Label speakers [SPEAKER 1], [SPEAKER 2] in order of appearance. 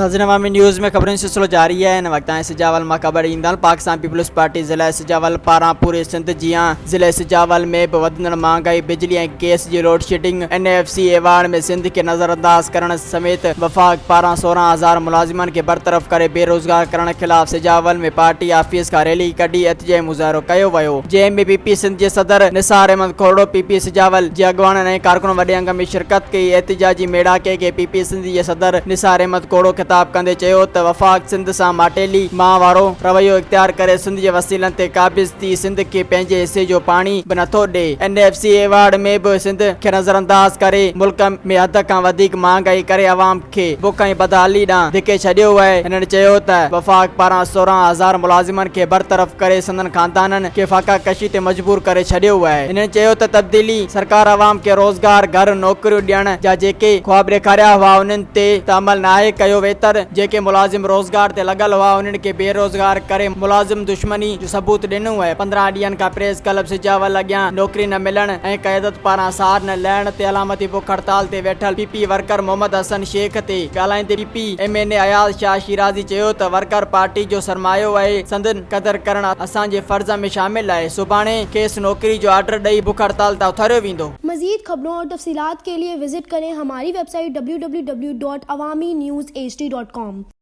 [SPEAKER 1] नाज़रीन अवामी न्यूज़ में खबरों सिलसिलो जारी है। इन वक्त सजावल में खबर ईंदड़ पाकिस्तान पीपलज़ पार्टी ज़िला सजावल पारां पूरे सिंध जियां ज़िले सजावल में भी वधंदड़ महांगाई बिजली ऐं गैस जी लोड शेडिंग NFC एवार्ड में सिंध के नज़रअंदाज करण समेत वफ़ाक़ पारां 16,000 मुलाजिमन के बरतरफ करे बेरोजगार करण खिलाफ सजावल में पार्टी ऑफिस का रैली कढी एहतजाजी मुज़ाहिरो कयो वियो, जंहिंमें PP सिंध जे सदर निसार अहमद खोड़ो PP सजावल जे अॻवाननि ऐं कारकुन वॾे अंग में शिरकत कई। एहतजाजी मेड़ाके के PP सिंध जे सदर निसार अहमद खोड़ो खिताब कंदे चयो त वफ़ाक़ सिंध सां माटेली मां वारो रवैयो इख्तियार करे सिंध जे वसीलनि ते काबिज़ थी सिंध के पंहिंजे हिसे जो पाणी बि नथो ॾे। NFC एवार्ड में बि सिंध खे नज़रअंदाज करे मुल्क में हद खां वधीक महांगाई करे अवाम खे बुख ऐं बदहाली ॾांहुं धिके छॾियो आहे। हिननि चयो त वफ़ाक़ पारां 16,000 मुलाजिमन खे बरतरफ़ करे संदन खानदाननि खे फाका कशी ते मजबूर करे छॾियो आहे। हिननि चयो त तब्दीली सरकार अवाम खे रोज़गार घर नौकरियूं ॾियण जा जेके ख्वाब ॾेखारिया हुआ उन्हनि ते अमल नाहे कयो वेतर। जेके मुलाजिम रोज़गार ते लॻल हुआ उन्हनि खे बेरोज़गार करे मुलाजिम दुश्मनी जो सबूत ॾिनो आहे। 15 ॾींहनि खां प्रेस क्लब सजावल अॻियां नौकरी न मिलण ऐं क़यादत पारां सार न लहण ते अलामती बुख हड़ताल ते वेठल PP वर्कर मोहम्मद हसन शेख ते ॻाल्हाईंदे PP MNA अयाज़ शाह शिराज़ी चयो त वर्कर पार्टी जो सरमायो आहे, संदन क़दर करण असांजे फर्ज़ में शामिल आहे। सुभाणे खेसि नौकरी जो ऑर्डर ॾेई बुख हड़ताल तां उथारियो वेंदो।
[SPEAKER 2] मज़ीद खबरों और तफसीलात के लिए विजिट करें हमारी वेबसाइट www.awamiNewsHD.com।